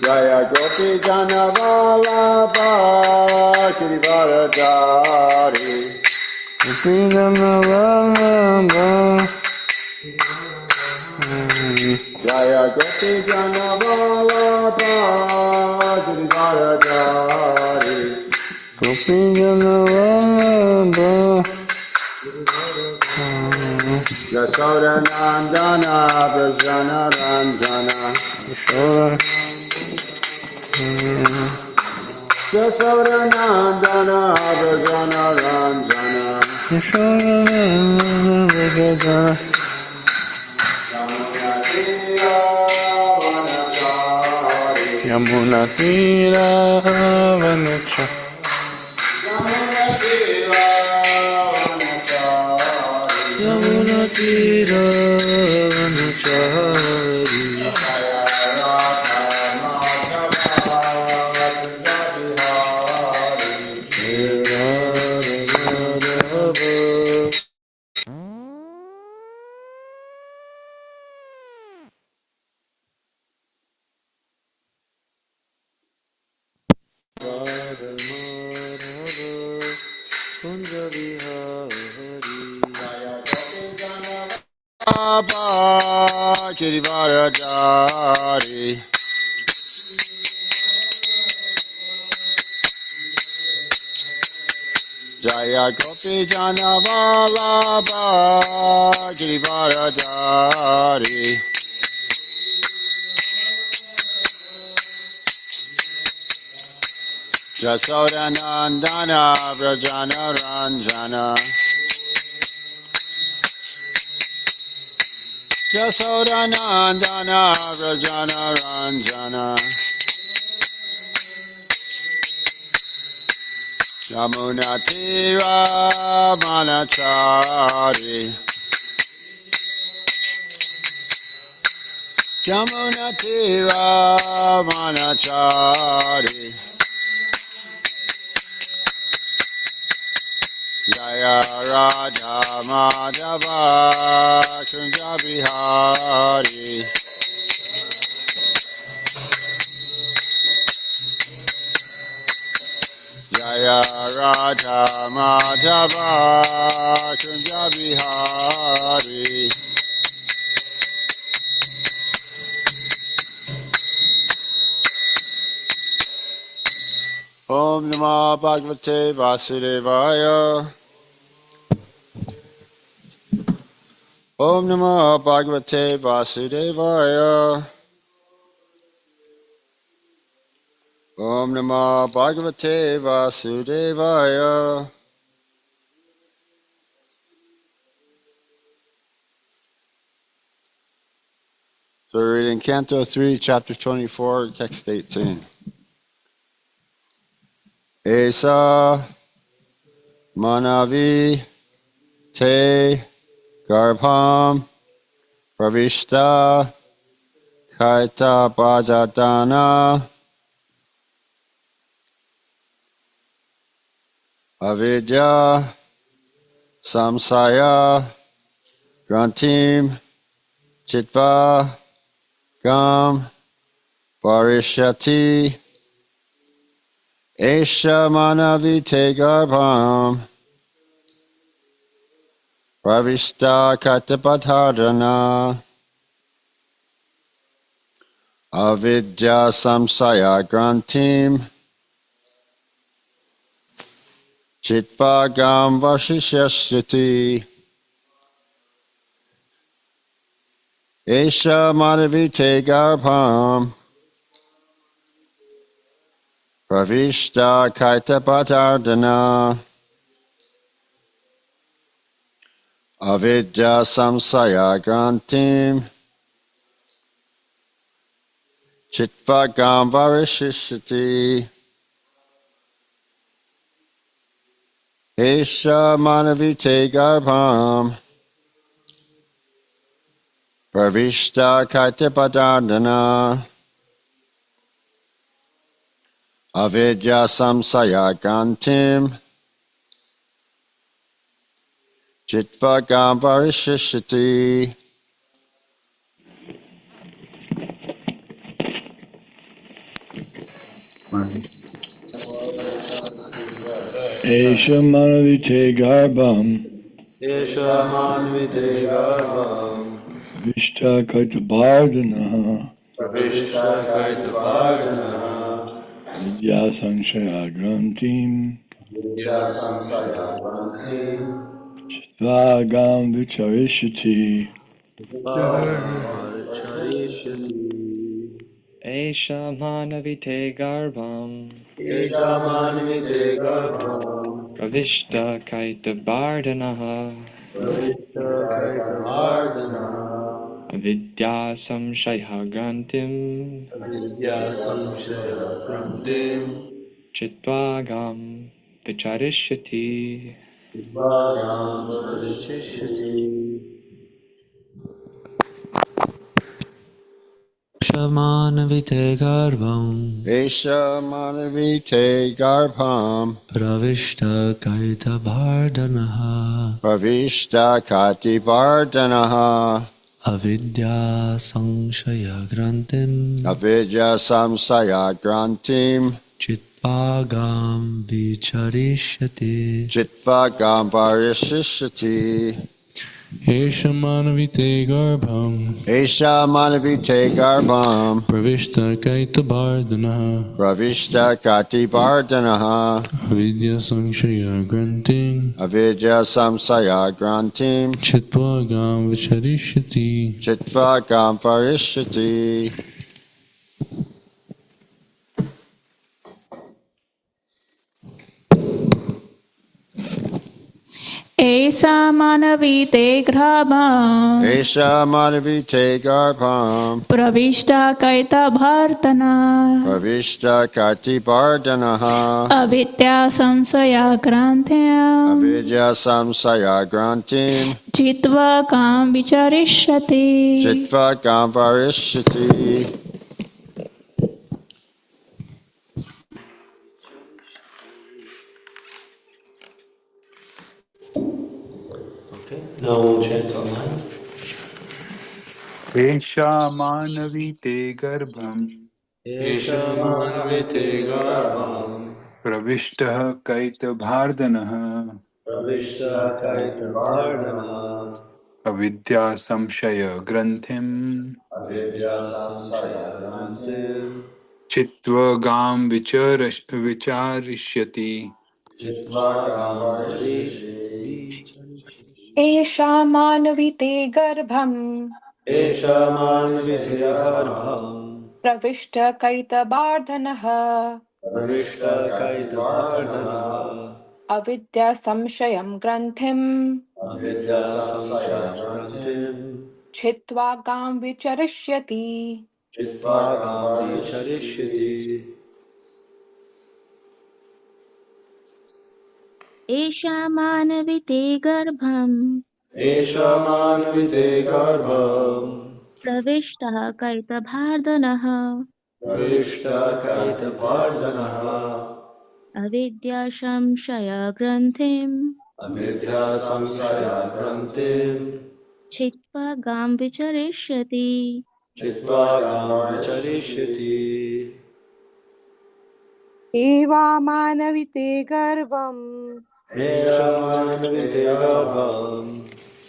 Jaya Gopi Jana Vallabha Girivaradari Gopi Jana Vallabha Jaya Gopi Jana Vallabha Girivaradari Gopi Jana Vallabha Yasoda Nandana Brajana Ranjana Yasoda Nandana Brajana Ranjana Yamuna Tira Vanacha Yamuna Tira Vanachari Girivaradari Jaya Gopi Jana Vallabha Girivaradari Yasoda Nandana Vrajana Ranjana Yasoda Nandana Vrajana Ranjana Yamuna Tira Manachari Yamuna Tira Manachari Jaya Radha Madhava Kunja Bihari Jaya Radha Madhava Kunja Bihari Om Namah Bhagavate Vasudevaya Om Namah Bhagavate Vasudevaya Om Namah Bhagavate Vasudevaya So we're reading Canto 3, Chapter 24, Text 18. Esa Manavi Te Garbham Pravishta Kaita Bhajatana Avidya Samsaya Grantim Chitva Gam Varishyati Esha Manavite Garbham Pravishta Katapatadana Avidya Samsaya Grantim Chitva Gam Varishyati Esha Manavite Garbham Pravishta Kaitapatardana Avidya Samsaya Grantim Chitvagam Varishishati Esha Manavite Garbham Pravishta Kaitapatardana Avidya Samsaya Grantim Chitvagam Varishishati Esha manavite garbham Esha manvite garbham Vishta Kaitabardhana Pravishta kaitapardhana Vidya Sanshaya Grantim Vidya samsaya grantim Chitvagam Vicharishati Charishati Esha manavite garbham Esha manvite garbham pravishta kaita bardhanaha Pravishta kaitapardhana avidya samshaya grantim Vidya samsaya grantim chitvagam vicharishyati. Vidvagam parishishati Shamanavite garbham Esha manavite garbham pravishta kaita bardhanaha pravishta kati vardhanaha avidya samshaya grantim avidya samsaya grantim chitpagam vicharishyati chitvagam parishishati. Esha manavite garbham Esha manavite garbham pravishta kaita bardhanaha pravishta kati vardhanaha avidya sanshaya granting avidya samsaya grantim chitvagam vicharishyati. chitvagam parishati. Esa manavite grabam Esha manavite garbham pravishta kaita bhartana pravishta kati vardhanaha avidya samsaya grantyam avidya samsaya grantim chitva kam vicharishyati. chitvagam parishati. Okay, now we'll chant online. Esha manavite garbham Esha manvite garbham pravishta kaitavardhanaha pravishta kaitapardhana avidya samshaya granthim avidya samsaya grantim chitvagam vicharishyati. chitvagam parishishati. एषा मानविते गर्भम् Esha manvite garbham प्रविष्टकैतबार्धनः pravishta kaitapardhana अविद्यासंशयं ग्रन्थिम् avidya samsaya grantim छित्त्वा गां विचरिष्यति chitvagam vicharishyati. एषा मानविते गर्भं Esha manvite garbham प्रविष्टः कैतभार्दनः pravishta kaitapardhana अविद्याशंशयग्रन्थिं avidya samsaya grantim छित्त्वा गां विचरिष्यति chitvagam vicharishyati. एवामानविते गर्भं Esha manvite garbham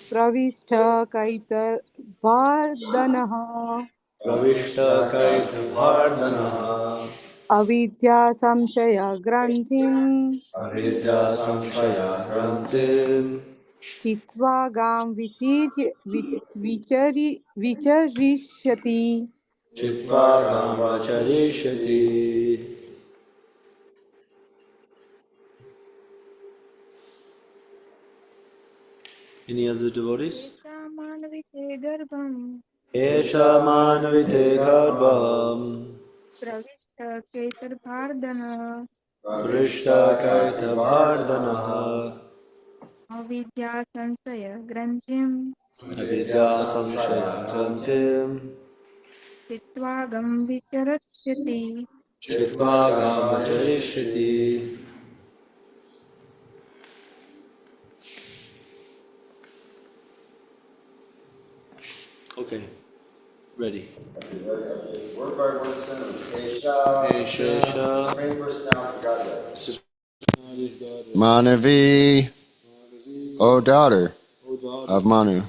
प्रविष्ट कैतभार्दनः pravishta kaitapardhana अविद्यासंशयग्रन्थिं avidya samsaya grantim चित्वा गां विचरिष्यति. chitvagam vicharishyati. Any other devotees? एषा मानविते गर्भं Esha manvite garbham प्रविष्टकेतभार्दनः vrishta kaitavardhanaha अविद्यासंशयग्रन्थिं avidya samshaya grantim छित्त्वा गां विचरिष्यति chitvagam vicharishyati. Okay. Ready. Word by word sentence. Esha, Esha, Supreme Personality Godhead. Manavi, O daughter of Manu.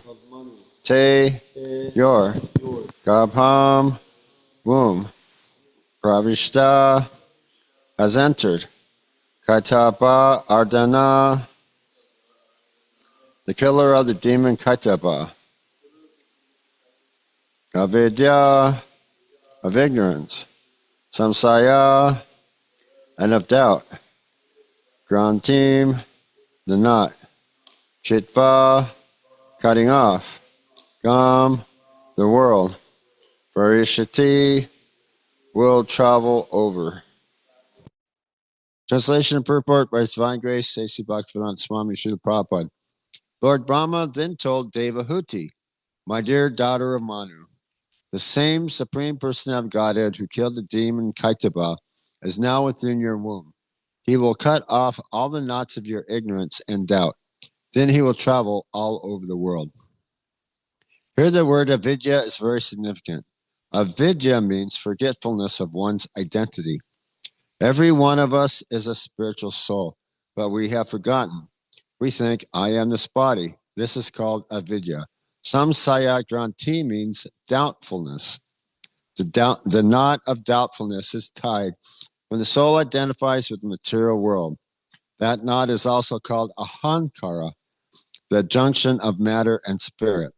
Te, your. Gabham, womb. Pravishta, has entered. Kaitapa, Ardana, the killer of the demon Kaitapa. Avidya, of ignorance. Samsaya, and of doubt. Grantim, the knot. Chitva, cutting off. Gam, the world. Varishati, will travel over. Translation and purport by His Divine Grace, A.C. Bhaktivedanta Swami Srila Prabhupada. Lord Brahma then told Devahuti, my dear daughter of Manu, the same Supreme Personality of Godhead who killed the demon Kaitaba is now within your womb. He will cut off all the knots of your ignorance and doubt. Then he will travel all over the world. Here the word avidya is very significant. Avidya means forgetfulness of one's identity. Every one of us is a spiritual soul, but we have forgotten. We think, I am this body. This is called avidya. Samsaya granti means doubtfulness. The knot of doubtfulness is tied when the soul identifies with the material world. That knot is also called ahankara, the junction of matter and spirit.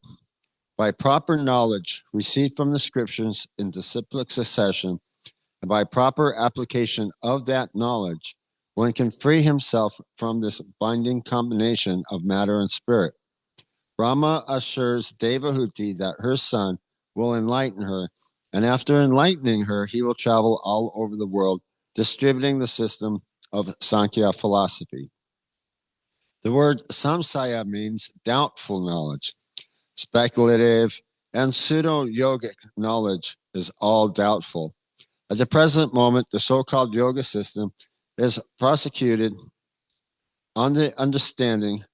By proper knowledge received from the scriptures in disciplic succession, and by proper application of that knowledge, one can free himself from this binding combination of matter and spirit. Brahma assures Devahuti that her son will enlighten her, and after enlightening her, he will travel all over the world, distributing the system of Sankhya philosophy. The word samsaya means doubtful knowledge. Speculative and pseudo-yogic knowledge is all doubtful. At the present moment, the so-called yoga system is prosecuted on the understanding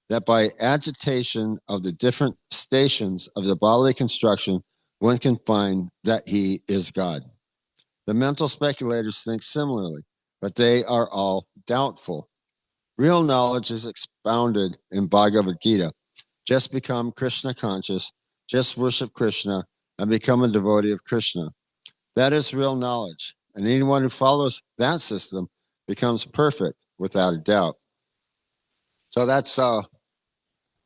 that by agitation of the different stations of the bodily construction, one can find that he is God. The mental speculators think similarly, but they are all doubtful. Real knowledge is expounded in Bhagavad Gita. Just become Krishna conscious, just worship Krishna, and become a devotee of Krishna. That is real knowledge, and anyone who follows that system becomes perfect without a doubt. So that's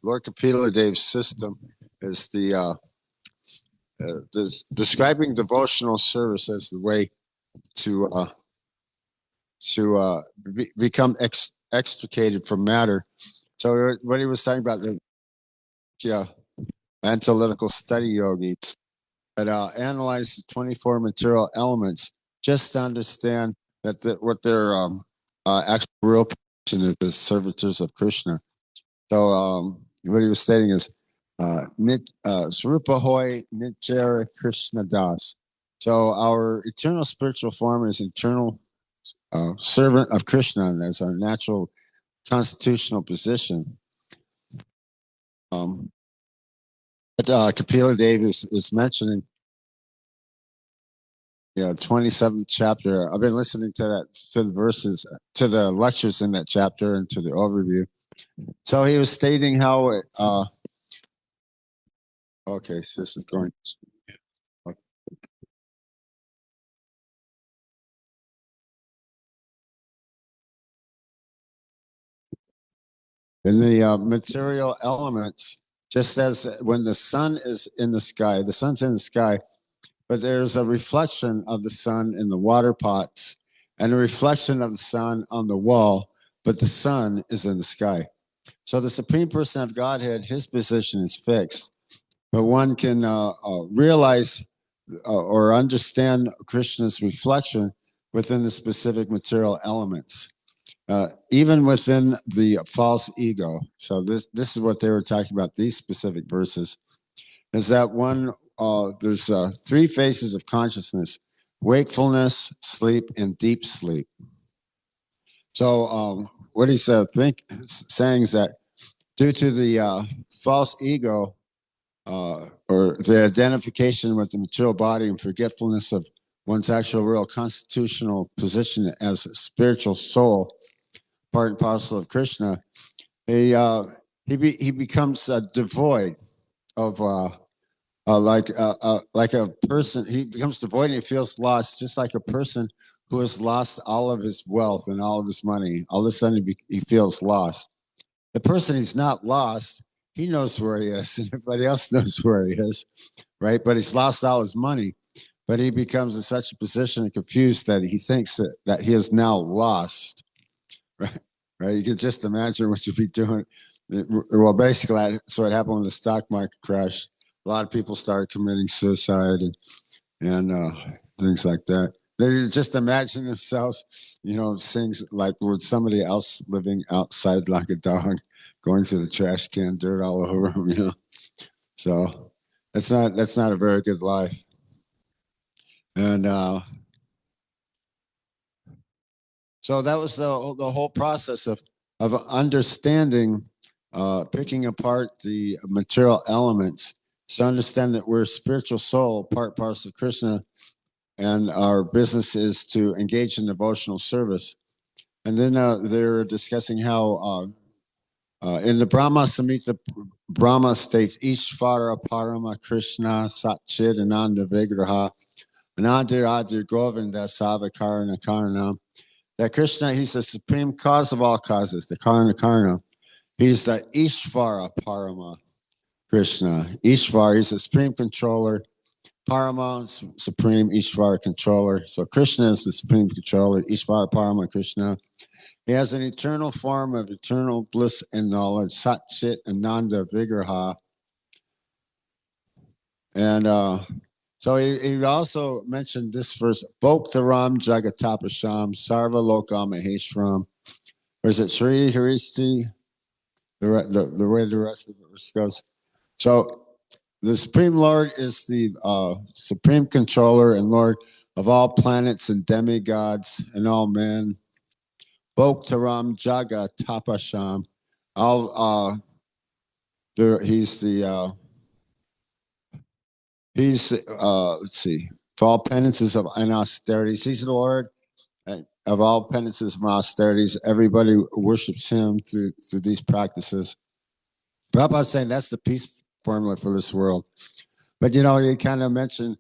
Lord Kapila Dev's system is the describing devotional service as the way to become extricated from matter. So what he was talking about, the analytical study yogis that analyze the 24 material elements just to understand that what their actual real position is as servitors of Krishna. So what he was stating is Srupa Hoy Nitjara Krishna Das. So our eternal spiritual form is eternal servant of Krishna, and as our natural constitutional position. But Kapila Dev is mentioning, 27th chapter. I've been listening to the verses, to the lectures in that chapter, and to the overview. So he was stating how it. Okay, so this is going. In the material elements, just as when the sun is in the sky, the sun's in the sky, but there's a reflection of the sun in the water pots and a reflection of the sun on the wall, but the sun is in the sky. So the Supreme Person of Godhead, his position is fixed, but one can realize or understand Krishna's reflection within the specific material elements. Even within the false ego. So this is what they were talking about, these specific verses, is that there's three phases of consciousness: wakefulness, sleep, and deep sleep. So what he's saying is that due to the false ego, or the identification with the material body and forgetfulness of one's actual real constitutional position as a spiritual soul, part and parcel of Krishna, he becomes devoid of like a person. He becomes devoid and he feels lost, just like a person who has lost all of his wealth and all of his money. All of a sudden, he feels lost. The person he's not lost, he knows where he is, and everybody else knows where he is, right? But he's lost all his money. But he becomes in such a position and confused that he thinks that he is now lost, right? Right? You can just imagine what you'd be doing. Well, basically, that's what happened when the stock market crashed. A lot of people started committing suicide and things like that. They just imagine themselves, things like with somebody else living outside like a dog, going through the trash can, dirt all over them, So that's not a very good life. And so that was the whole process of understanding, picking apart the material elements. So understand that we're a spiritual soul, part parcel of Krishna, and our business is to engage in devotional service. And then they're discussing how in the Brahma Samhita, Brahma states, Ishvara Parama Krishna Satchit Ananda Vigraha Anadir Adir Govinda Savakarana Karana. That Krishna, he's the supreme cause of all causes, the Karana Karana. He's the Ishvara Parama Krishna. Ishvara, he's the supreme controller. Parama, supreme Ishvara controller. So Krishna is the supreme controller. Ishvara Parama Krishna. He has an eternal form of eternal bliss and knowledge. Satchit Ananda Vigraha. And so he also mentioned this verse, Bhoktaram Jagatapasham Sarva Loka Maheshwaram. Or is it Sri Haristi? The way the rest of the verse goes. So the Supreme Lord is the supreme controller and Lord of all planets and demigods and all men. Bhoktaram Jagatapasham. He's let's see, for all penances and austerities. He's the Lord of all penances and austerities. Everybody worships him through these practices. Prabhupada's saying that's the peace formula for this world. But you kind of mentioned,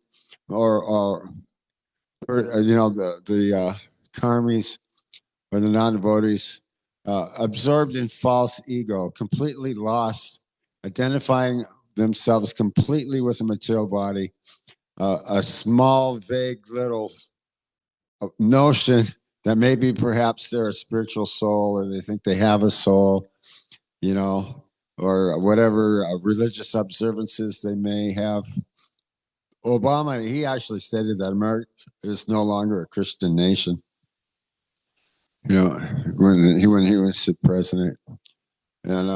or the karmis or the non-devotees, absorbed in false ego, completely lost, identifying themselves completely with the material body, a small, vague little notion that maybe perhaps they're a spiritual soul or they think they have a soul, or whatever religious observances they may have. Obama, he actually stated that America is no longer a Christian nation. When he was president. And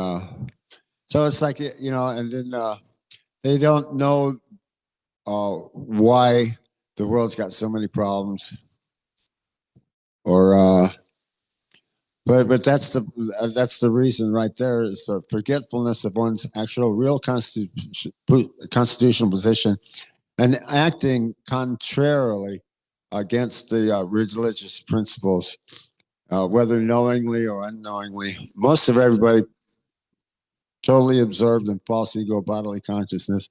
so it's like, and then they don't know why the world's got so many problems, or but that's the reason right there, is the forgetfulness of one's actual real constitutional position and acting contrarily against the religious principles, whether knowingly or unknowingly. Most of everybody totally absorbed in false ego bodily consciousness.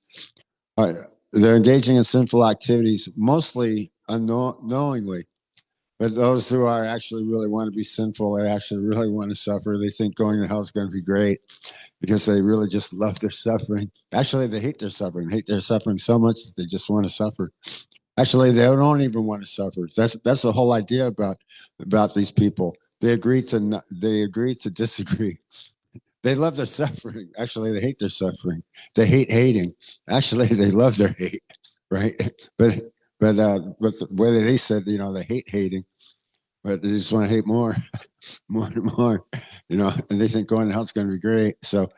They're engaging in sinful activities, mostly unknowingly. But those who are actually really want to be sinful, they actually really want to suffer. They think going to hell is going to be great because they really just love their suffering. Actually, they hate their suffering so much that they just want to suffer. Actually, they don't even want to suffer. That's the whole idea about these people. They agree to disagree. They love their suffering. Actually, they hate their suffering. They hate hating. Actually, they love their hate, right? But the way they said, they hate hating, but they just want to hate more, more and more, and they think going to hell is going to be great. So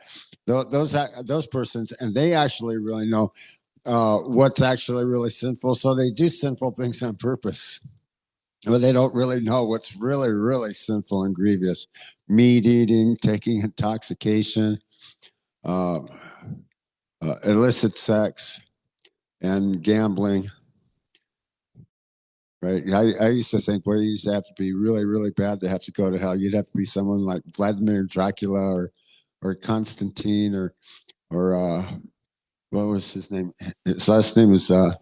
those persons, and they actually really know what's actually really sinful. So they do sinful things on purpose. But they don't really know what's really, really sinful and grievous. Meat eating, taking intoxication, illicit sex and gambling. Right. I used to think, well, you used to have to be really, really bad to have to go to hell. You'd have to be someone like Vladimir Dracula or Constantine or what was his name? His last name was I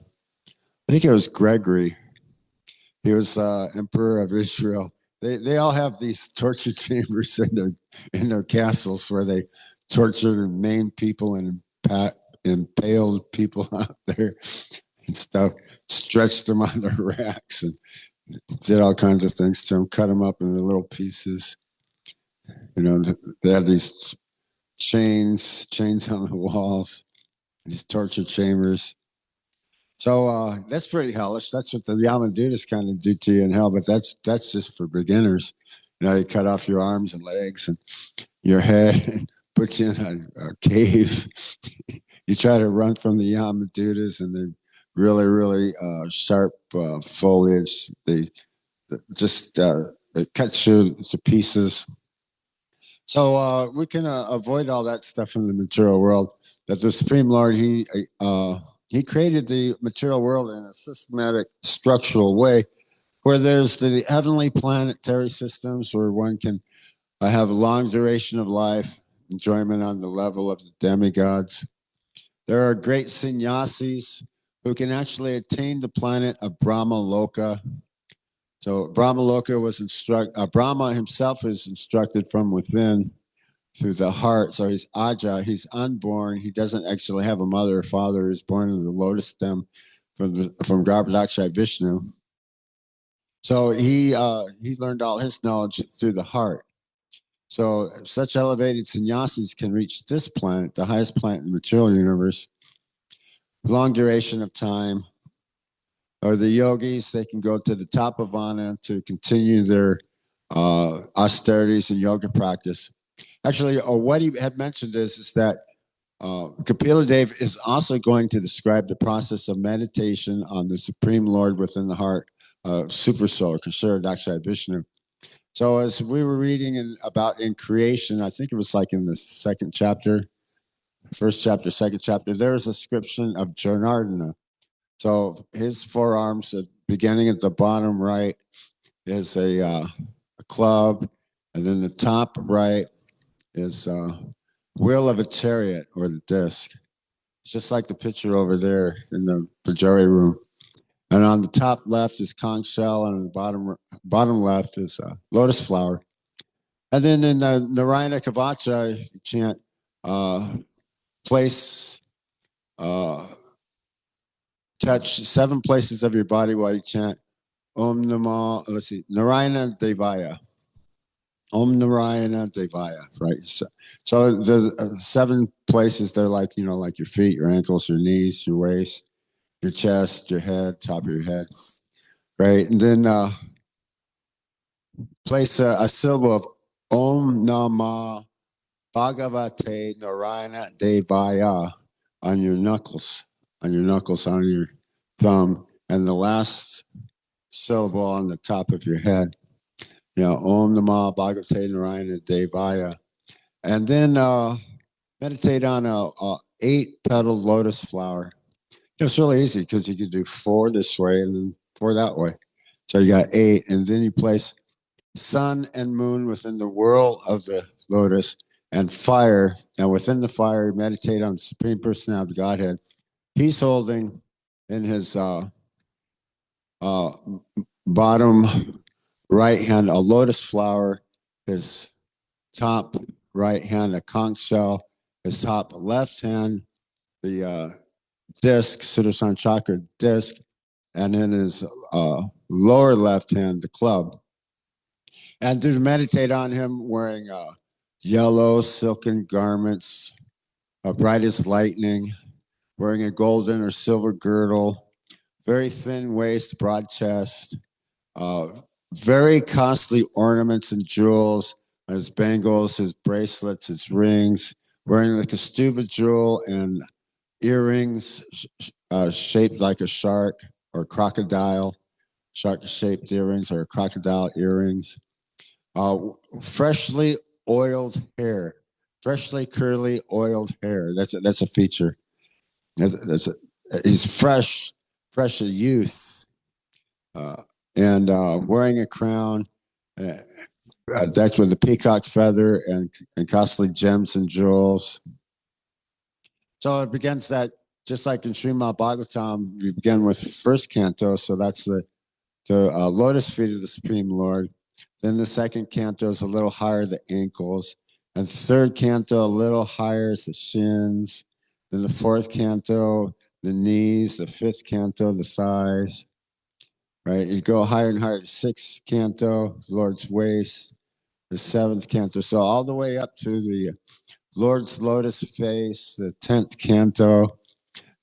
think it was Gregory. He was emperor of Israel. They all have these torture chambers in their castles where they tortured and maimed people and impaled people out there and stuff, stretched them on their racks and did all kinds of things to them, cut them up into little pieces. You know, they had these chains on the walls, these torture chambers. So that's pretty hellish. That's what the Yamadutas kind of do to you in hell, but that's just for beginners. You know, they cut off your arms and legs and your head and put you in a cave. You try to run from the Yamadutas, and they're really, really sharp foliage. They just it cuts you to pieces. So we can avoid all that stuff in the material world. That the Supreme Lord, he created the material world in a systematic, structural way, where there's the heavenly planetary systems where one can have a long duration of life, enjoyment on the level of the demigods. There are great sannyasis who can actually attain the planet of Brahmaloka. So Brahmaloka was Brahma himself is instructed from within through the heart. So he's Aja, he's unborn. He doesn't actually have a mother or father. He's born in the lotus stem from Garbhodakshai Vishnu. So he learned all his knowledge through the heart. So such elevated sannyasis can reach this planet, the highest planet in the material universe, long duration of time. Or the yogis, they can go to the top of Vana to continue their austerities and yoga practice. Actually, what he had mentioned is that Kapila Dev is also going to describe the process of meditation on the Supreme Lord within the heart, Super Soul, Kashura Dakshai Vishnu. So as we were reading about in creation, I think it was like in the second chapter, first chapter, second chapter, there is a description of Janardana. So his forearms, beginning at the bottom right, is a club, and then the top right is wheel of a chariot or the disc. It's just like the picture over there in the Pujari room. And on the top left is conch shell, and on the bottom left is lotus flower. And then in the Narayana Kavacha, you chant touch 7 places of your body while you chant Om Namo, Narayana Devaya. Om Narayana Devaya, right? So the 7 places, they're like, like your feet, your ankles, your knees, your waist, your chest, your head, top of your head, right? And then place a syllable of Om Nama Bhagavate Narayana Devaya on your knuckles, on your thumb, and the last syllable on the top of your head. Om Namah Bhagavate Narayana Devaya. And then meditate on a 8-petaled lotus flower. It's really easy because you can do 4 this way and then 4 that way. So you got 8, and then you place sun and moon within the whirl of the lotus and fire. And within the fire, meditate on the Supreme Personality of Godhead. He's holding in his bottom right hand a lotus flower, his top right hand a conch shell, his top left hand the disc, Sudarshan chakra disc, and in his lower left hand the club. And to meditate on him wearing yellow silken garments, bright as lightning, wearing a golden or silver girdle, very thin waist, broad chest, very costly ornaments and jewels, his bangles, his bracelets, his rings, wearing like a stuba jewel and earrings shaped like a shark or crocodile, shark-shaped earrings or crocodile earrings, freshly oiled hair, freshly curly oiled hair. That's a feature. He's fresh of youth, and wearing a crown, decked with a peacock's feather and costly gems and jewels. So it begins that, just like in Srimad Bhagavatam, we begin with first canto. So that's the lotus feet of the Supreme Lord. Then the second canto is a little higher, the ankles. And third canto, a little higher, is the shins. Then the fourth canto, the knees. The fifth canto, the thighs. Right? You go higher and higher. The sixth canto, Lord's waist. The seventh canto. So all the way up to the Lord's lotus face, the 10th canto.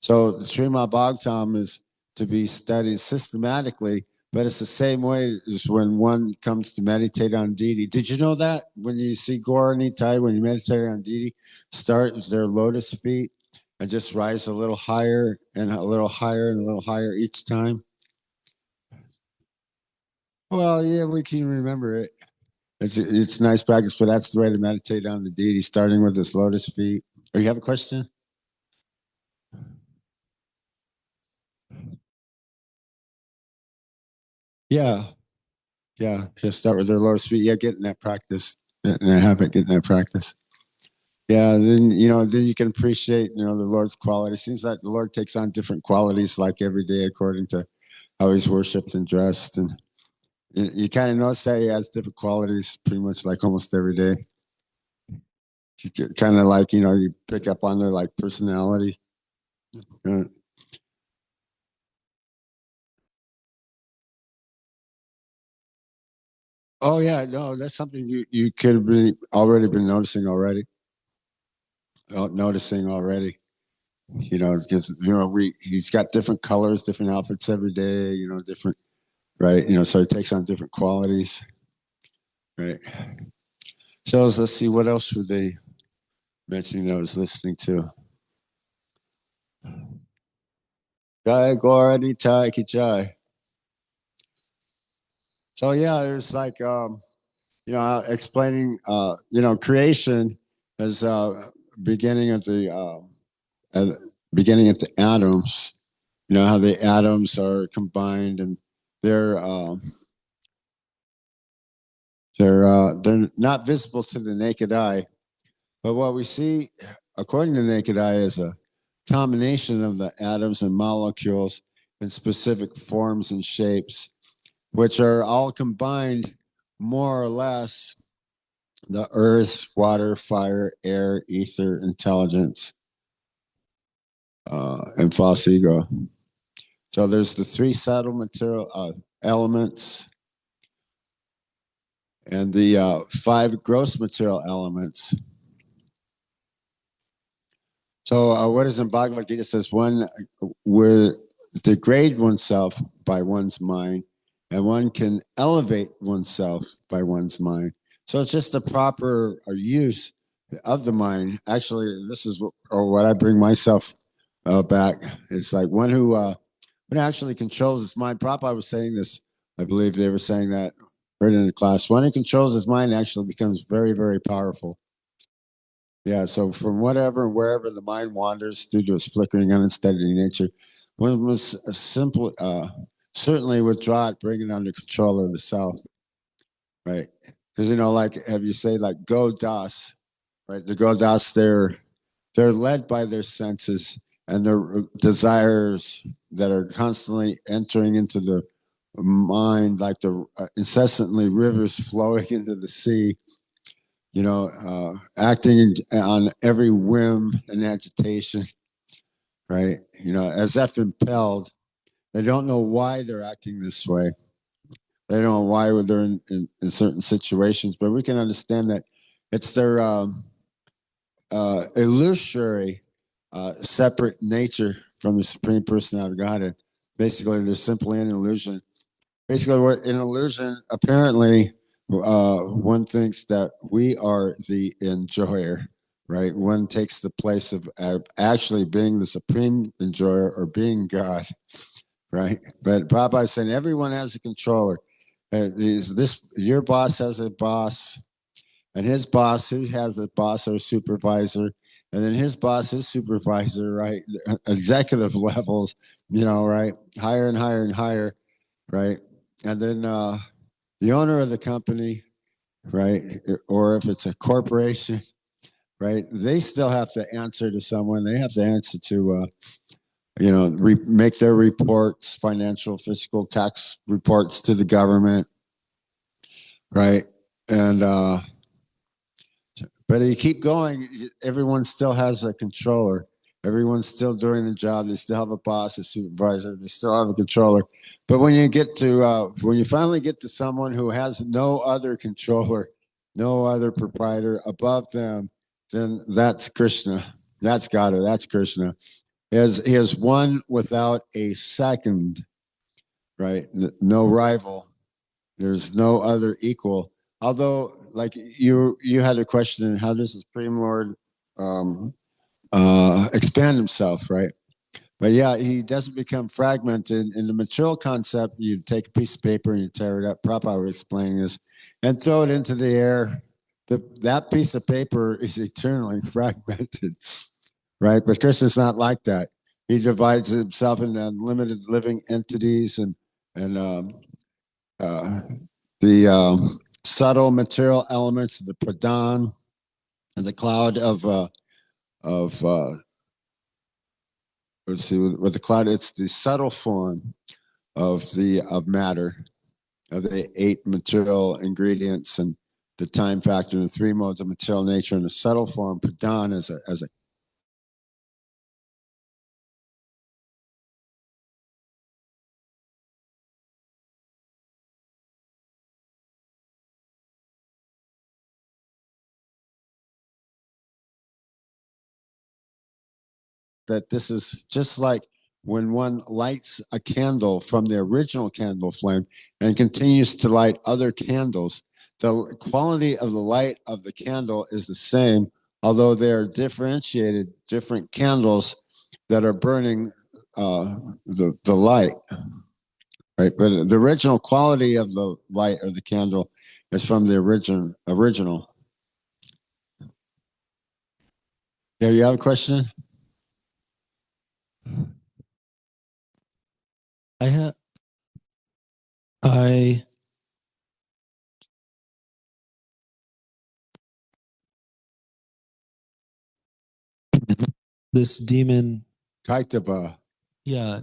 So the Srimad Bhagavatam is to be studied systematically, but it's the same way as when one comes to meditate on deity. Did you know that when you see Gaura Nitai, when you meditate on deity, start with their lotus feet and just rise a little higher and a little higher and a little higher each time? Well, yeah, we can remember it. It's nice practice, but that's the way to meditate on the deity, starting with this lotus feet. Or you have a question? Yeah. Just start with their lotus feet. Yeah, getting that practice, and I have it getting that practice. Yeah, then you can appreciate the Lord's quality. It seems like the Lord takes on different qualities, like every day, according to how he's worshipped and dressed, and you kind of notice that he has different qualities, pretty much like almost every day. Kind of like you pick up on their like personality. Oh yeah, no, that's something you could have already been noticing already. Because he's got different colors, different outfits every day. Different, right? So he takes on different qualities, right? So let's see, what else were they mentioning I was listening to? Jai Gaura Nitai Ki Jai. So yeah, there's like explaining creation as beginning at the atoms. How the atoms are combined, and they're not visible to the naked eye, but what we see according to the naked eye is a combination of the atoms and molecules in specific forms and shapes, which are all combined more or less the earth, water, fire, air, ether, intelligence, and false ego. So there's the three subtle material elements and the 5 gross material elements. So what is in Bhagavad Gita says one would degrade oneself by one's mind, and one can elevate oneself by one's mind. So it's just the proper use of the mind. Actually, this is what I bring myself back. It's like one who actually controls his mind. Prabhupada was saying this. I believe they were saying that right in the class. One who controls his mind actually becomes very, very powerful. Yeah, so from whatever and wherever the mind wanders through to its flickering, unsteady nature, one was certainly withdraw it, bring it under control of the self, right? Because like have you say like go das, right? The go das, they're led by their senses and their desires that are constantly entering into the mind, like the incessantly rivers flowing into the sea. Acting on every whim and agitation, right? As if impelled. They don't know why they're acting this way. They don't know why they're in certain situations, but we can understand that it's their illusory, separate nature from the Supreme Personality of Godhead. Basically, they're simply an illusion. Basically, what an illusion, apparently, one thinks that we are the enjoyer, right? One takes the place of actually being the supreme enjoyer or being God, right? But Prabhupada is saying everyone has a controller. Your boss has a boss, and his boss, who has a boss or supervisor, and then his boss, his supervisor, right, executive levels, right, higher and higher and higher, right, and then the owner of the company, right, or if it's a corporation, right, they still have to answer to someone. They have to answer to make their reports, financial, fiscal, tax reports to the government, right? And but you keep going, everyone still has a controller. Everyone's still doing the job. They still have a boss, a supervisor. They still have a controller. But when you finally get to someone who has no other controller, no other proprietor above them, then that's Krishna. That's Gita. That's Krishna. He has one without a second, right? No rival. There's no other equal. Although, like you had a question, how does the Supreme Lord expand himself, right? But yeah, he doesn't become fragmented. In the material concept, you take a piece of paper and you tear it up. Prabhupada was explaining this, and throw it into the air. That piece of paper is eternally fragmented, right? But Krishna's not like that. He divides himself into unlimited living entities and the subtle material elements of the pradhan and the cloud of let's see, with the cloud, it's the subtle form of matter, of the 8 material ingredients and the time factor and the 3 modes of material nature, and the subtle form pradhan as a that this is just like when one lights a candle from the original candle flame and continues to light other candles. The quality of the light of the candle is the same, although they are differentiated, different candles that are burning the light, right? But the original quality of the light or the candle is from the original. Yeah, you have a question? This demon, Kaitaba. yeah.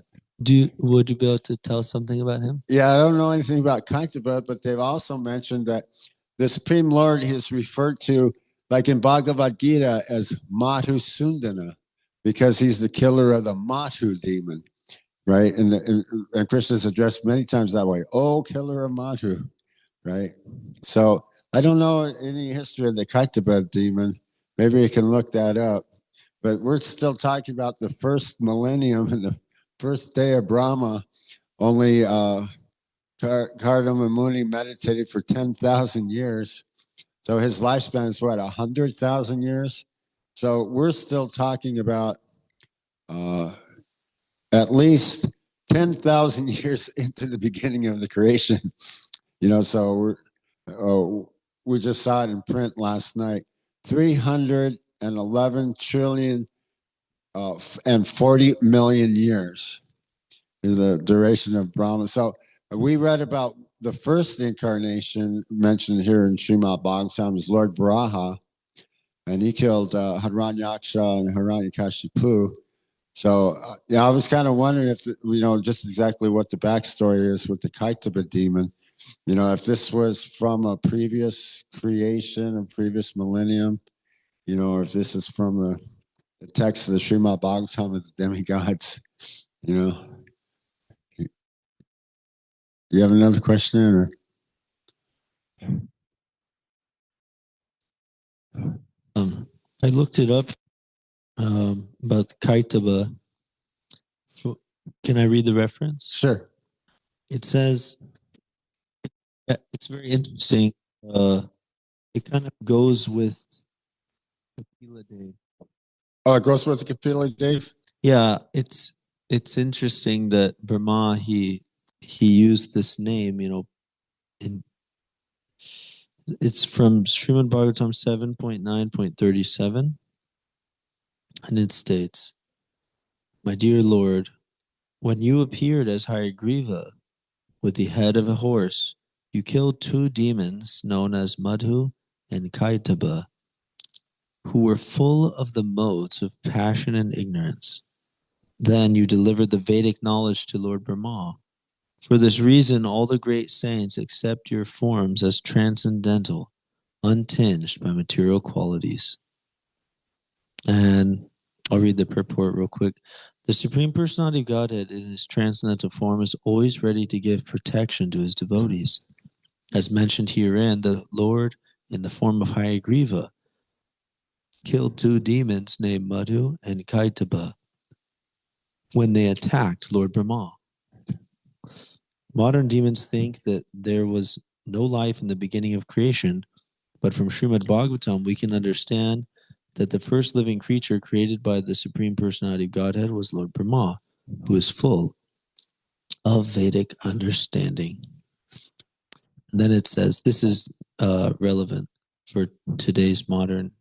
Would you be able to tell something about him? Yeah, I don't know anything about Kaitaba, but they've also mentioned that the Supreme Lord is referred to, like in Bhagavad Gita, as Madhu Sundana, because he's the killer of the Madhu demon, right? And Krishna's addressed many times that way. Oh, killer of Madhu, right? So I don't know any history of the Kaitaba demon. Maybe you can look that up. But we're still talking about the first millennium and the first day of Brahma. Only Kardama Muni meditated for 10,000 years. So his lifespan is what, 100,000 years? So we're still talking about at least 10,000 years into the beginning of the creation. So we just saw it in print last night. 311 trillion and 40 million years is the duration of Brahma. So we read about the first incarnation mentioned here in Srimad Bhagavatam is Lord Varaha, and he killed Hiranyaksha and Hiranyakashipu. So I was kind of wondering if just exactly what the backstory is with the Kaitaba demon. If this was from a previous creation, a previous millennium, or if this is from the text of the Srimad Bhagavatam of the demigods, You have another question, or? I looked it up about Kaitaba. Can I read the reference? Sure. It says, it's very interesting. It kind of goes with Kapila Dev. Oh, it goes with the Kapila Dev? Yeah, it's interesting that Brahma, he used this name, it's from Srimad Bhagavatam 7.9.37. And it states, My dear Lord, when you appeared as Hayagriva with the head of a horse, you killed two demons known as Madhu and Kaitaba, who were full of the modes of passion and ignorance. Then you delivered the Vedic knowledge to Lord Brahma. For this reason, all the great saints accept your forms as transcendental, untinged by material qualities. And I'll read the purport real quick. The Supreme Personality of Godhead in his transcendental form is always ready to give protection to his devotees. As mentioned herein, the Lord, in the form of Hayagriva, killed two demons named Madhu and Kaitaba when they attacked Lord Brahma. Modern demons think that there was no life in the beginning of creation, but from Srimad Bhagavatam we can understand that the first living creature created by the Supreme Personality of Godhead was Lord Brahma, who is full of Vedic understanding. And then it says, this is relevant for today's modern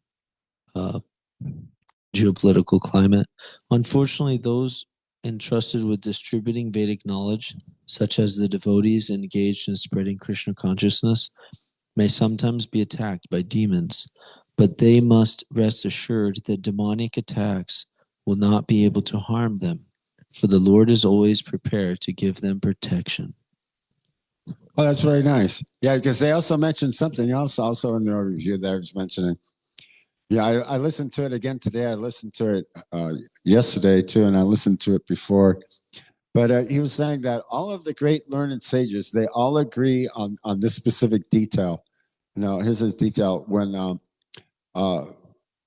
geopolitical climate. Unfortunately, those entrusted with distributing Vedic knowledge, such as the devotees engaged in spreading Krishna consciousness, may sometimes be attacked by demons, but they must rest assured that demonic attacks will not be able to harm them, for the Lord is always prepared to give them protection. Oh, that's very nice. Yeah, because they also mentioned something else also in their review that I was mentioning. Yeah, I listened to it again today. I listened to it yesterday too, and I listened to it before. But he was saying that all of the great learned sages, they all agree on this specific detail. Now, here's his detail. When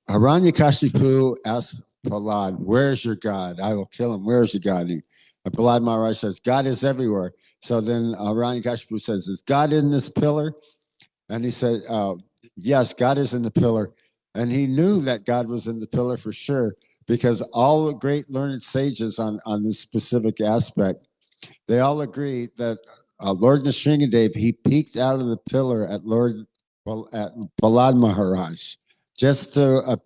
Hiranyakashipu asked Prahlad, where's your God? I will kill him. Where's your God? And Prahlad Maharaj says, God is everywhere. So then Hiranyakashipu says, is God in this pillar? And he said, yes, God is in the pillar. And he knew that God was in the pillar for sure, because all the great learned sages on this specific aspect, they all agree that Lord Nrsingadev, he peeked out of the pillar at Prahlad Maharaj just to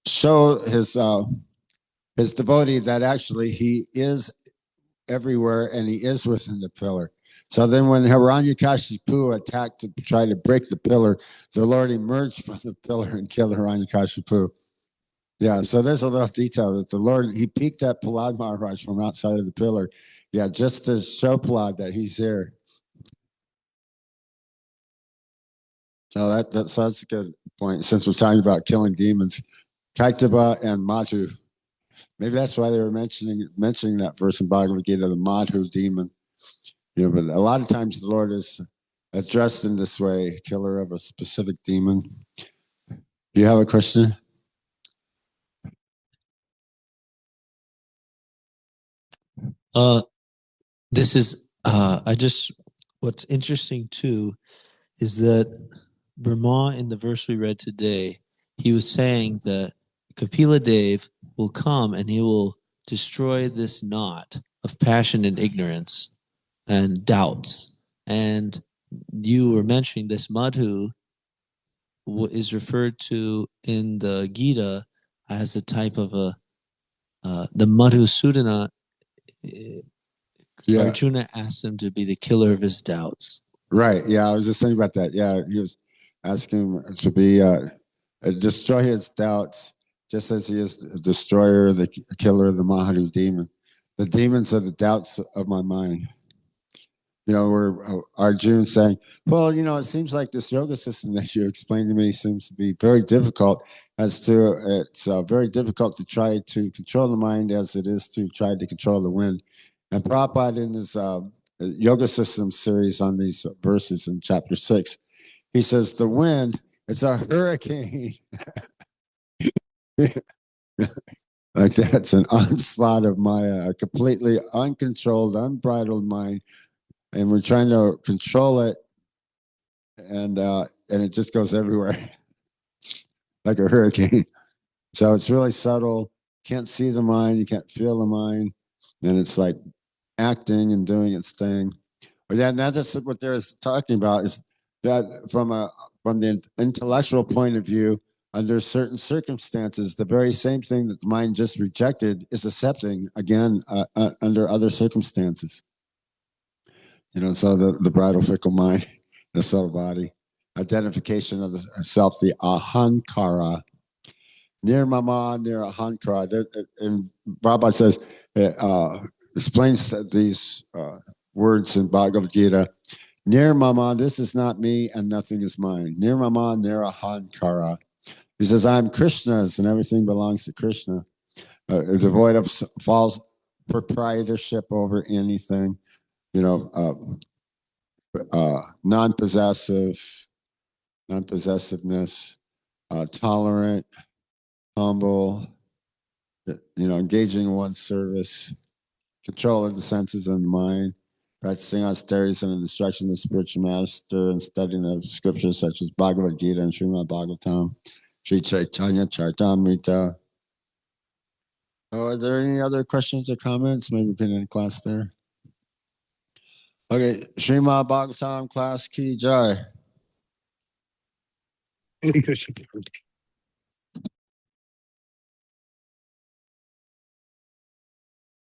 show his devotee that actually he is everywhere and he is within the pillar. So then when Hiranyakashipu attacked to try to break the pillar, the Lord emerged from the pillar and killed Hiranyakashipu. Yeah, so there's a little detail that the Lord, he peeked at Prahlad Maharaj from outside of the pillar. Yeah, just to show Prahlad that he's here. So that's a good point. Since we're talking about killing demons, Kaitaba and Madhu, maybe that's why they were mentioning that verse in Bhagavad Gita, the Madhu demon. You know, but a lot of times the Lord is addressed in this way, killer of a specific demon. Do you have a question? This is what's interesting too is that Brahma, in the verse we read today, he was saying that Kapila Dev will come and he will destroy this knot of passion and ignorance and doubts. And you were mentioning this Madhu is referred to in the Gita as a type of the Madhusudana. Yeah. Arjuna asked him to be the killer of his doubts. Right. Yeah, I was just thinking about that. Yeah, he was asking him to be destroy his doubts, just as he is the destroyer, the killer of the Madhu demon. The demons are the doubts of my mind. You know, where Arjuna saying, well, you know, it seems like this yoga system that you explained to me seems to be very difficult. It's very difficult to try to control the mind as it is to try to control the wind. And Prabhupada in his yoga system series on these verses in chapter 6, he says, the wind, it's a hurricane. Like that's an onslaught of Maya, a completely uncontrolled, unbridled mind. And we're trying to control it, and it just goes everywhere like a hurricane. So it's really subtle. Can't see the mind, you can't feel the mind, and it's like acting and doing its thing. But then that's what they're talking about, is that from the intellectual point of view, under certain circumstances, the very same thing that the mind just rejected is accepting again under other circumstances. So the bridal fickle mind, the subtle body, identification of the self, the ahankara. Near mama, near ahankara. And Prabhupada says, explains these words in Bhagavad Gita. Near mama, this is not me and nothing is mine. Near mama, near ahankara. He says, I'm Krishna's and everything belongs to Krishna. Devoid of false proprietorship over anything, non-possessiveness, tolerant, humble, engaging in one's service, control of the senses and the mind, practicing austerities and the instruction of the spiritual master, and studying the scriptures such as Bhagavad Gita and Srimad Bhagavatam, Sri Chaitanya Charitamrita. Are there any other questions or comments? Maybe we can end class there. Okay, Srimad Bhagavatam class ki jai. Hare Krishna.